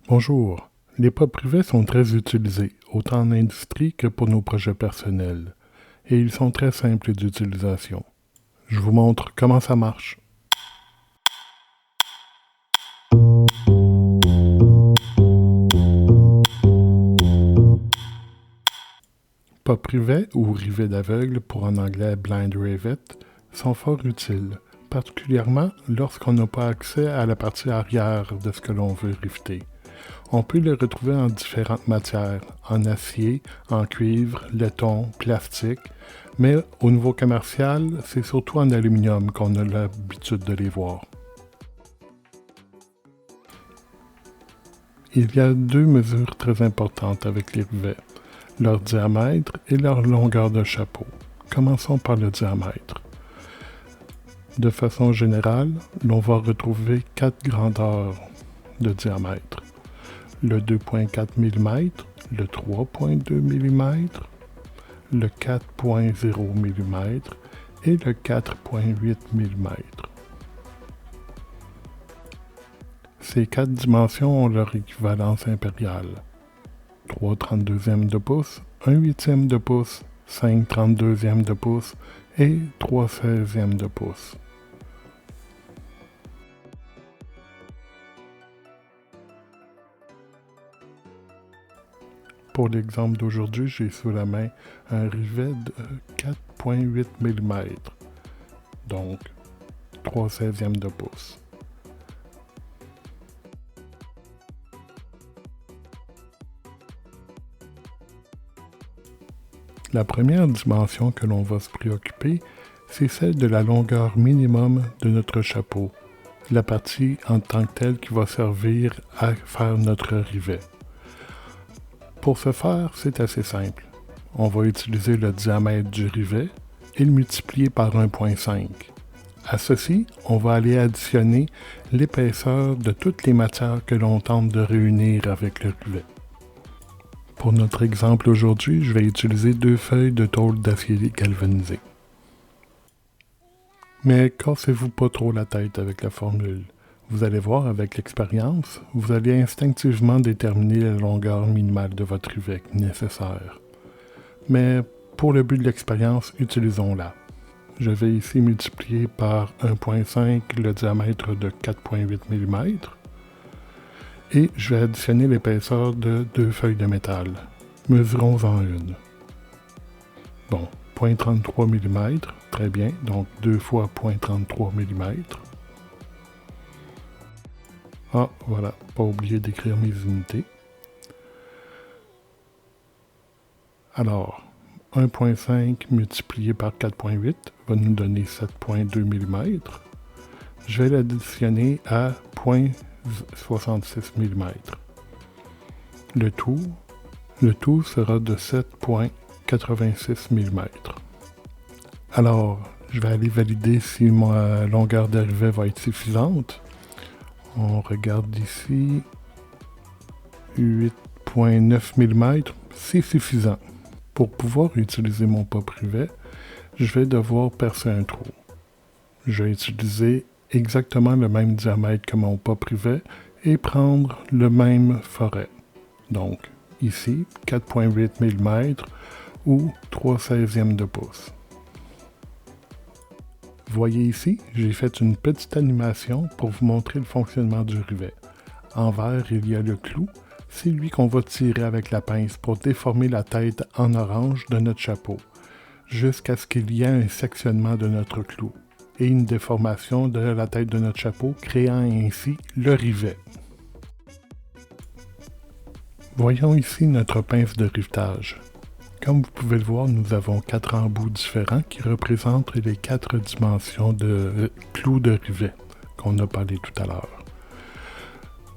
Bonjour. Les pas privés sont très utilisés, autant en industrie que pour nos projets personnels, et ils sont très simples d'utilisation. Je vous montre comment ça marche. Pas privés ou rivets d'aveugle, pour en anglais blind rivet, sont fort utiles, particulièrement lorsqu'on n'a pas accès à la partie arrière de ce que l'on veut riveter. On peut les retrouver en différentes matières, en acier, en cuivre, laiton, plastique, mais au niveau commercial, c'est surtout en aluminium qu'on a l'habitude de les voir. Il y a deux mesures très importantes avec les rivets, leur diamètre et leur longueur de chapeau. Commençons par le diamètre. De façon générale, l'on va retrouver quatre grandeurs de diamètre. Le 2,4 mm, le 3,2 mm, le 4,0 mm et le 4,8 mm. Ces quatre dimensions ont leur équivalence impériale. 3/32e de pouce, 1/8e de pouce, 5/32e de pouce et 3/16e de pouce. Pour l'exemple d'aujourd'hui, j'ai sous la main un rivet de 4,8 mm, donc 3/16e de pouce. La première dimension que l'on va se préoccuper, c'est celle de la longueur minimum de notre chapeau, la partie en tant que telle qui va servir à faire notre rivet. Pour ce faire, c'est assez simple. On va utiliser le diamètre du rivet et le multiplier par 1,5. À ceci, on va aller additionner l'épaisseur de toutes les matières que l'on tente de réunir avec le rivet. Pour notre exemple aujourd'hui, je vais utiliser 2 feuilles de tôle d'acier galvanisé. Mais cassez-vous pas trop la tête avec la formule. Vous allez voir avec l'expérience, vous allez instinctivement déterminer la longueur minimale de votre rivet nécessaire. Mais pour le but de l'expérience, utilisons-la. Je vais ici multiplier par 1,5 le diamètre de 4,8 mm et je vais additionner l'épaisseur de 2 feuilles de métal. Mesurons-en une. Bon, 0,33 mm, très bien, donc 2 fois 0,33 mm. Ah, voilà, pas oublier d'écrire mes unités. Alors, 1,5 multiplié par 4,8 va nous donner 7,2 mm. Je vais l'additionner à 0,66 mm. Le tout sera de 7,86 mm. Alors, je vais aller valider si ma longueur d'arrivée va être suffisante. On regarde ici, 8,9 mm, c'est suffisant. Pour pouvoir utiliser mon pas privet, je vais devoir percer un trou. Je vais utiliser exactement le même diamètre que mon pas privet et prendre le même foret. Donc, ici, 4,8 mm ou 3/16e de pouce. Voyez ici, j'ai fait une petite animation pour vous montrer le fonctionnement du rivet. En vert, il y a le clou. C'est lui qu'on va tirer avec la pince pour déformer la tête en orange de notre chapeau, jusqu'à ce qu'il y ait un sectionnement de notre clou et une déformation de la tête de notre chapeau, créant ainsi le rivet. Voyons ici notre pince de rivetage. Comme vous pouvez le voir, nous avons 4 embouts différents qui représentent les 4 dimensions de clous de rivet qu'on a parlé tout à l'heure.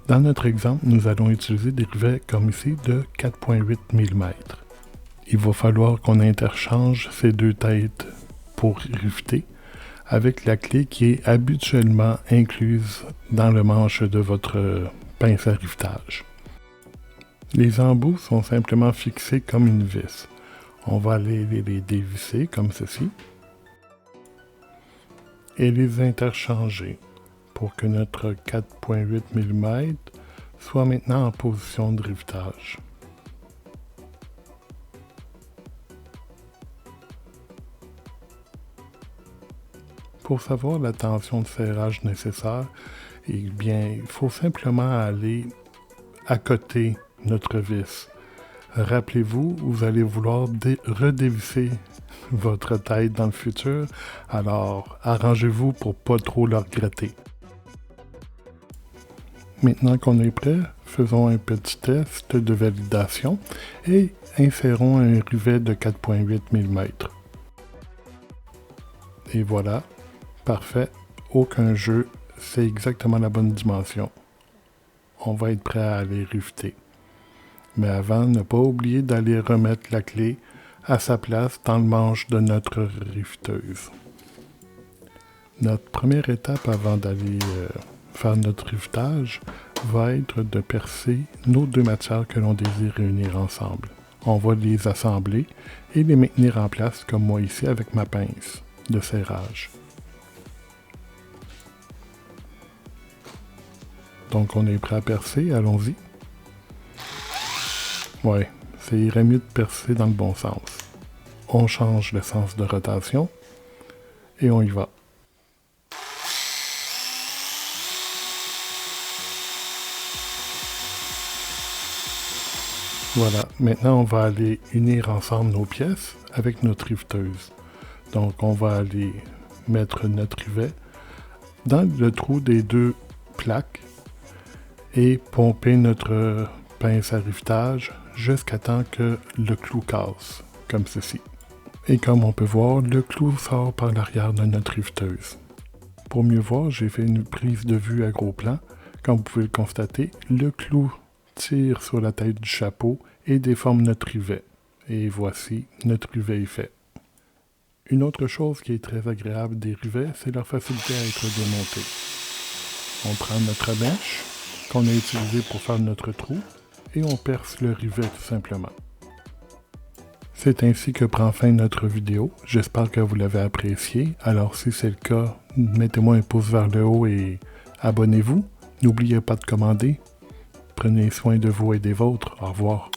Dans notre exemple, nous allons utiliser des rivets comme ici de 4,8 mm. Il va falloir qu'on interchange ces deux têtes pour riveter avec la clé qui est habituellement incluse dans le manche de votre pince à rivetage. Les embouts sont simplement fixés comme une vis. On va aller les dévisser comme ceci et les interchanger pour que notre 4,8 mm Sois maintenant en position de rivetage. Pour savoir la tension de serrage nécessaire, eh bien, il faut simplement aller accoter notre vis. Rappelez-vous, vous allez vouloir redévisser votre tête dans le futur, alors arrangez-vous pour pas trop le regretter. Maintenant qu'on est prêt, faisons un petit test de validation et insérons un rivet de 4,8 mm. Et voilà, parfait, aucun jeu, c'est exactement la bonne dimension. On va être prêt à aller riveter. Mais avant, ne pas oublier d'aller remettre la clé à sa place dans le manche de notre riveteuse. Notre première étape avant d'aller faire notre rivetage va être de percer nos deux matières que l'on désire réunir ensemble. On va les assembler et les maintenir en place comme moi ici avec ma pince de serrage. Donc on est prêt à percer, allons-y. Ouais, ça irait mieux de percer dans le bon sens. On change le sens de rotation et on y va. Voilà, maintenant on va aller unir ensemble nos pièces avec notre riveteuse. Donc on va aller mettre notre rivet dans le trou des deux plaques et pomper notre pince à rivetage jusqu'à temps que le clou casse, comme ceci. Et comme on peut voir, le clou sort par l'arrière de notre riveteuse. Pour mieux voir, j'ai fait une prise de vue à gros plan. Comme vous pouvez le constater, le clou tire sur la tête du chapeau et déforme notre rivet. Et voici, notre rivet est fait. Une autre chose qui est très agréable des rivets, c'est leur facilité à être démontés. On prend notre mèche qu'on a utilisée pour faire notre trou et on perce le rivet tout simplement. C'est ainsi que prend fin notre vidéo. J'espère que vous l'avez apprécié. Alors si c'est le cas, mettez-moi un pouce vers le haut et abonnez-vous. N'oubliez pas de commander. Prenez soin de vous et des vôtres. Au revoir.